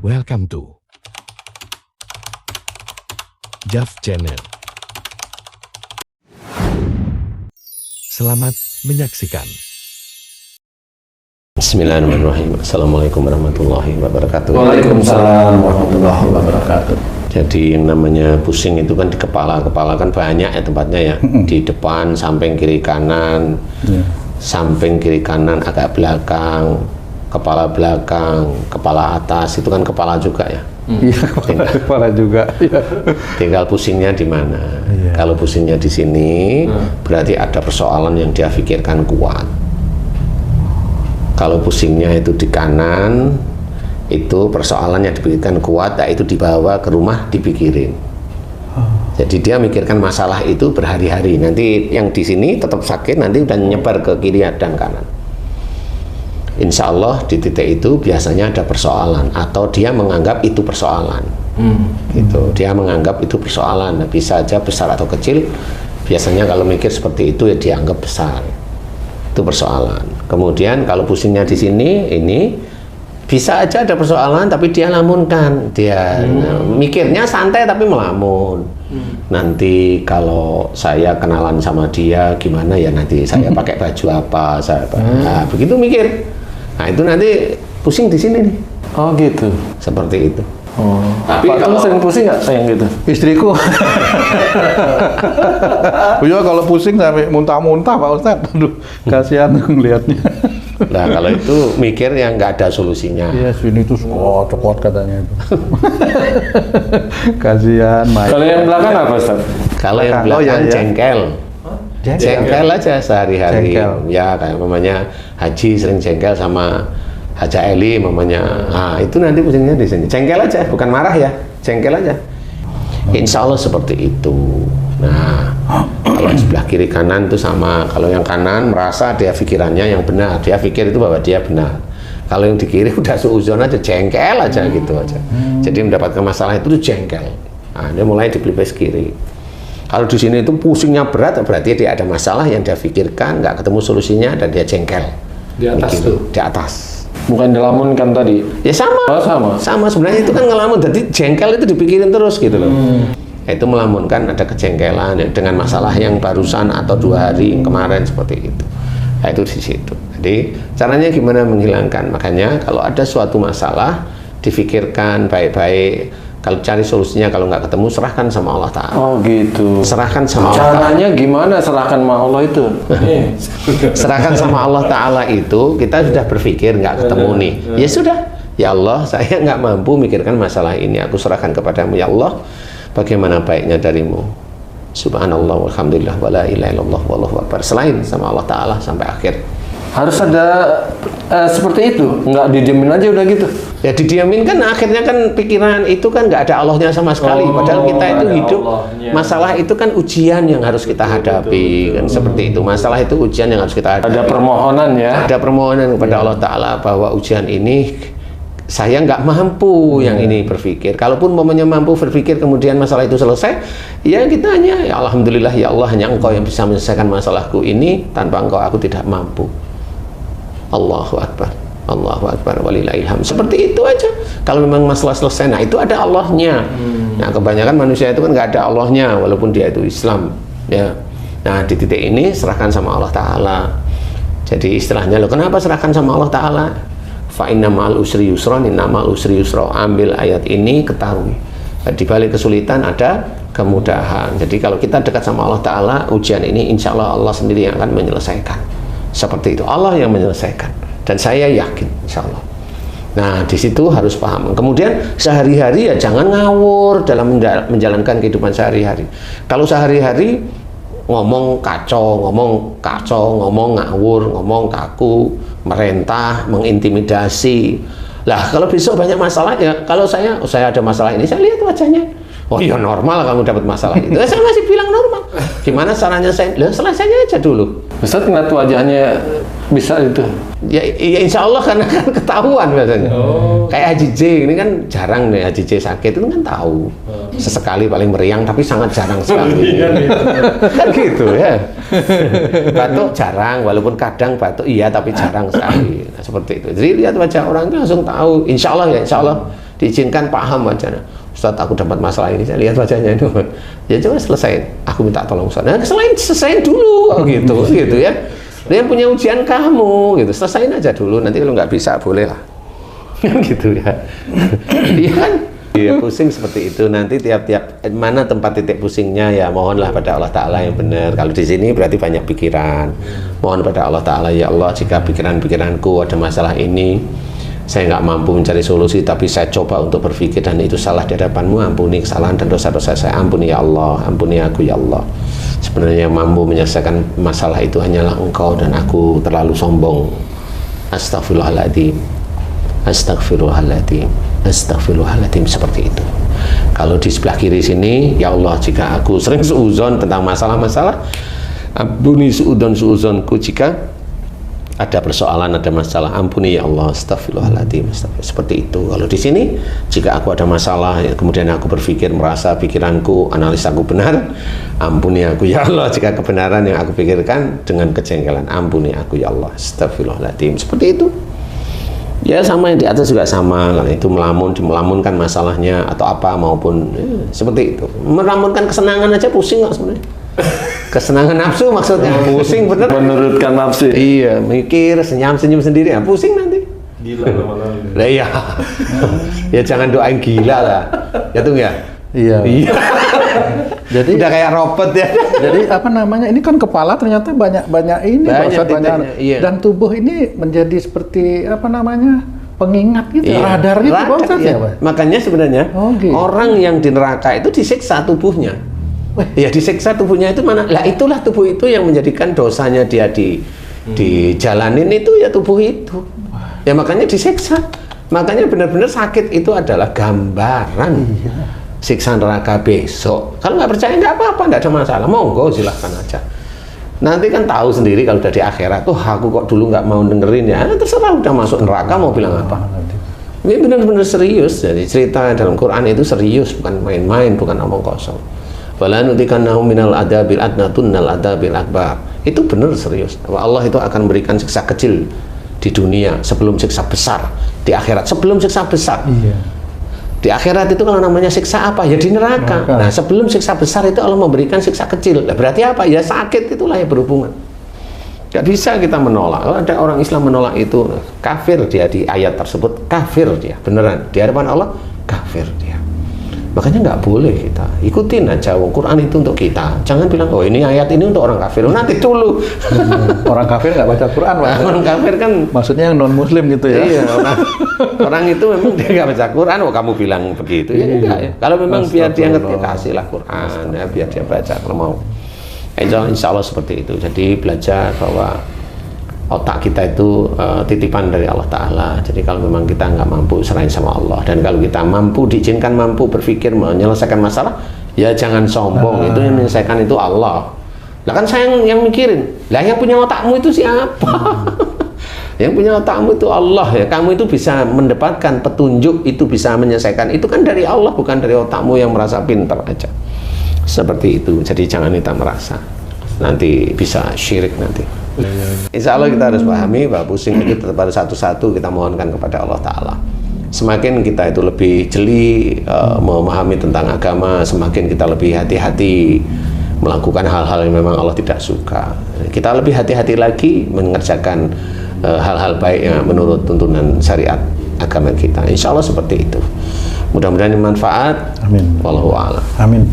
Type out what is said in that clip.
Welcome to Jav Channel. Selamat menyaksikan. Bismillahirrahmanirrahim. Assalamualaikum warahmatullahi wabarakatuh. Waalaikumsalam warahmatullahi wabarakatuh. Jadi yang namanya pusing itu kan di kepala kan banyak ya tempatnya ya. Di depan, samping, kiri, kanan, samping, kiri, kanan, agak belakang, kepala belakang, kepala atas, itu kan kepala juga ya. Iya, kepala juga. Tinggal pusingnya di mana. Kalau pusingnya di sini, berarti ada persoalan yang dia pikirkan kuat. Kalau pusingnya itu di kanan, itu persoalan yang dipikirkan kuat, itu dibawa ke rumah dipikirin. Jadi dia mikirkan masalah itu berhari-hari. Nanti yang di sini tetap sakit, nanti udah nyebar ke kiri dan kanan. Insya Allah di titik itu biasanya ada persoalan, atau dia menganggap itu persoalan. Gitu. Dia menganggap itu persoalan, bisa aja besar atau kecil. Biasanya kalau mikir seperti itu ya dianggap besar. Itu persoalan. Kemudian kalau pusingnya di sini, ini bisa aja ada persoalan, tapi dia lamunkan. Dia mikirnya santai tapi melamun. Nanti kalau saya kenalan sama dia gimana ya, nanti saya pakai baju apa, nah, begitu mikir. Nah itu nanti pusing di sini nih. Oh gitu. Seperti itu. Oh. Tapi Pak, kalau sering pusing nggak sayang gitu? Istriku. Iya kalau pusing sampai muntah-muntah Pak Ustadz. Aduh, kasihan ngelihatnya. Nah kalau itu mikir yang nggak ada solusinya. Iya, sini tuh cokot katanya itu. Kasihan, Mike. Kalau yang belakang apa Ustaz? Kalau yang Oh, belakang iya, iya. jengkel. Jengkel aja sehari-hari. Jengkel. Ya kayak mamanya Haji sering jengkel sama Haja Eli mamanya. Nah itu nanti pusingnya di sini. Jengkel aja, bukan marah ya. Jengkel aja. Insya Allah seperti itu. Nah, kalau sebelah kiri kanan itu sama. Kalau yang kanan merasa dia pikirannya yang benar, dia pikir itu bahwa dia benar. Kalau yang di kiri udah suuzon aja, jengkel aja gitu aja. Jadi mendapatkan masalah itu tuh jengkel. Nah, dia mulai di pelipis kiri. Kalau di sini itu pusingnya berat, berarti dia ada masalah yang dia pikirkan, nggak ketemu solusinya, dan dia jengkel. Di atas Mikir, tuh? Di atas. Bukan dilamunkan tadi? Ya sama. Oh, sama. Sama sebenarnya itu kan ngelamun. Jadi jengkel itu dipikirin terus gitu loh. Itu melamunkan ada kejengkelan ya, dengan masalah yang barusan atau 2 hari yang kemarin seperti itu. Nah, itu di situ. Jadi caranya gimana menghilangkan? Makanya kalau ada suatu masalah difikirkan baik-baik. Kalau cari solusinya, kalau nggak ketemu serahkan sama Allah Ta'ala. Oh gitu. Serahkan sama Allah Ta'ala. Caranya gimana serahkan sama Allah itu? Serahkan sama Allah Ta'ala itu, kita sudah berpikir nggak ketemu nih. Ya sudah, ya Allah, saya nggak mampu mikirkan masalah ini. Aku serahkan kepadamu, ya Allah. Bagaimana baiknya darimu? Subhanallah, walhamdulillah, wala ilaha illallah, wallahu akbar. Selain sama Allah Ta'ala sampai akhir. Harus ada seperti itu? Nggak didiemin aja udah gitu? Ya didiamin kan akhirnya kan pikiran itu kan nggak ada Allahnya sama sekali. Padahal kita itu ada hidup, Allahnya. masalah itu kan ujian yang harus kita hadapi. Kan seperti itu. Masalah itu ujian yang harus kita hadapi. Ada permohonan ya? Ada permohonan kepada Allah Ta'ala bahwa ujian ini saya nggak mampu yang ini berpikir. Kalaupun momennya mampu berpikir kemudian masalah itu selesai, ya kita hanya ya Alhamdulillah ya Allah, hanya Engkau yang bisa menyelesaikan masalahku ini, tanpa Engkau aku tidak mampu. Allahu Akbar, Allahu Akbar, walillahilham. Seperti itu aja. Kalau memang masalah selesai, nah itu ada Allahnya. Nah kebanyakan manusia itu kan nggak ada Allahnya, walaupun dia itu Islam. Ya. Nah di titik ini serahkan sama Allah Ta'ala. Jadi istilahnya loh, kenapa serahkan sama Allah Ta'ala? Fa inna ma'al usri yusron, inna ma'al usri yusro. Ambil ayat ini, ketahui di balik kesulitan ada kemudahan. Jadi kalau kita dekat sama Allah Ta'ala, ujian ini insya Allah Allah sendiri yang akan menyelesaikan. Seperti itu, Allah yang menyelesaikan. Dan saya yakin insya Allah. Nah di situ harus paham. Kemudian sehari-hari ya jangan ngawur dalam menjalankan kehidupan sehari-hari. Kalau sehari-hari ngomong kacau, ngomong ngawur, ngomong kaku, merentah, mengintimidasi. Lah kalau besok banyak masalah ya, kalau saya ada masalah ini, saya lihat wajahnya. Oh iya normal kamu dapat masalah itu. Saya masih bilang normal. Gimana caranya saya? Selesainya aja dulu. Ustaz ngeliat wajahnya bisa itu? Ya insya Allah karena kan ketahuan biasanya. Kayak Haji J ini kan jarang nih, Haji J sakit itu kan tahu. Sesekali paling meriang tapi sangat jarang sekali. Kan gitu ya. Batuk jarang, walaupun kadang batuk iya tapi jarang sekali. Nah, seperti itu. Jadi lihat wajah orang itu langsung tahu. Insya Allah ya, insya Allah diizinkan paham wajahnya. Ustadz, aku dapat masalah ini, saya lihat wajahnya itu. Ya coba selesai. Aku minta tolong Ustadz. Nah, selesaiin dulu, gitu ya. Dia punya ujian kamu, gitu. Selesaiin aja dulu. Nanti kalau nggak bisa, boleh lah. Gitu ya. Iya kan? Iya, pusing seperti itu. Nanti tiap-tiap mana tempat titik pusingnya ya mohonlah pada Allah Ta'ala yang benar. Kalau di sini berarti banyak pikiran. Mohon pada Allah Ta'ala, ya Allah, jika pikiran-pikiranku ada masalah ini, saya nggak mampu mencari solusi, tapi saya coba untuk berpikir dan itu salah di hadapanmu, ampuni kesalahan dan dosa-dosa saya, ampuni ya Allah, ampuni aku ya Allah. Sebenarnya yang mampu menyelesaikan masalah itu hanyalah Engkau dan aku terlalu sombong. Astagfirullahaladzim, astagfirullahaladzim, astagfirullahaladzim, seperti itu. Kalau di sebelah kiri sini, ya Allah, jika aku sering suudzon tentang masalah-masalah, ampuni suudzonku jika ada persoalan, ada masalah, ampuni ya Allah, astagfirullahaladzim, seperti itu. Kalau di sini, jika aku ada masalah, ya, kemudian aku berpikir, merasa pikiranku, analisaku benar, ampuni aku ya Allah, jika kebenaran yang aku pikirkan dengan kejengkelan, ampuni aku ya Allah, astagfirullahaladzim, seperti itu. Ya sama yang di atas juga sama, kalau itu melamunkan masalahnya atau apa maupun seperti itu. Melamunkan kesenangan aja pusing kok sebenarnya. Kesenangan nafsu maksudnya pusing bener. Menurutkan nafsu. Iya, mikir senyum sendiri, ya pusing nanti. Gila lama-lama. Lah iya. Ya jangan doain gila lah. Ya tuh ya. Iya. Jadi udah kayak robot ya. Jadi apa namanya? Ini kan kepala ternyata banyak ini, banyak. Iya. Dan tubuh ini menjadi seperti apa namanya? Pengingat gitu, Iya. radar gitu, Radar, Ustaz, iya. ya, Pak? Makanya sebenarnya gitu. orang yang di neraka itu disiksa tubuhnya. Ya disiksa tubuhnya itu mana? Lah itulah tubuh itu yang menjadikan dosanya dia dijalanin itu ya tubuh itu. Ya makanya disiksa. Makanya benar-benar sakit itu adalah gambaran siksa neraka besok. Kalau nggak percaya nggak apa-apa, nggak ada masalah. Monggo silahkan aja. Nanti kan tahu sendiri kalau udah di akhirat. Tuh aku kok dulu nggak mau dengerin ya. Terserah, udah masuk neraka mau bilang apa. Ini benar-benar serius. Jadi cerita dalam Quran itu serius, bukan main-main, bukan omong kosong. Wala nutikannahum minal adabil adna tunnal adabil akbar. Itu benar serius. Allah itu akan memberikan siksa kecil di dunia sebelum siksa besar di akhirat. Sebelum siksa besar. Iya. Di akhirat itu kalau namanya siksa apa? Ya di neraka. Nah, sebelum siksa besar itu Allah memberikan siksa kecil. Nah, berarti apa? Ya sakit itulah yang berhubungan. Gak bisa kita menolak. Kalau ada orang Islam menolak itu, kafir dia di ayat tersebut, kafir dia. Beneran. Di hadapan Allah, kafir dia. Makanya nggak boleh kita ikutin aja Quran itu untuk kita. Jangan bilang, oh ini ayat ini untuk orang kafir. Oh, nanti dulu. Orang kafir nggak baca Quran, Pak. Orang kafir kan maksudnya yang non Muslim gitu ya. Iya, orang itu memang dia nggak baca Quran. Oh kamu bilang begitu ya enggak ya. Kalau memang biar dia ngerti, kasihlah Quran ya, biar dia baca kalau mau. Insya Allah seperti itu. Jadi belajar bahwa otak kita itu titipan dari Allah Ta'ala. Jadi kalau memang kita nggak mampu, serahin sama Allah. Dan kalau kita mampu, diizinkan mampu berpikir menyelesaikan masalah, ya jangan sombong. Itu yang menyelesaikan itu Allah. Lah kan saya yang mikirin. Lah yang punya otakmu itu siapa? Yang punya otakmu itu Allah ya. Kamu itu bisa mendapatkan petunjuk, itu bisa menyelesaikan. Itu kan dari Allah, bukan dari otakmu yang merasa pintar aja. Seperti itu. Jadi jangan kita merasa nanti bisa syirik nanti. Insya Allah kita harus pahami bahwa pusing itu tetap ada satu-satu kita mohonkan kepada Allah Ta'ala. Semakin kita itu lebih jeli memahami tentang agama, semakin kita lebih hati-hati melakukan hal-hal yang memang Allah tidak suka. Kita lebih hati-hati lagi mengerjakan hal-hal baik yang menurut tuntunan syariat agama kita. Insya Allah seperti itu. Mudah-mudahan bermanfaat. Amin. Wallahu a'lam. Amin.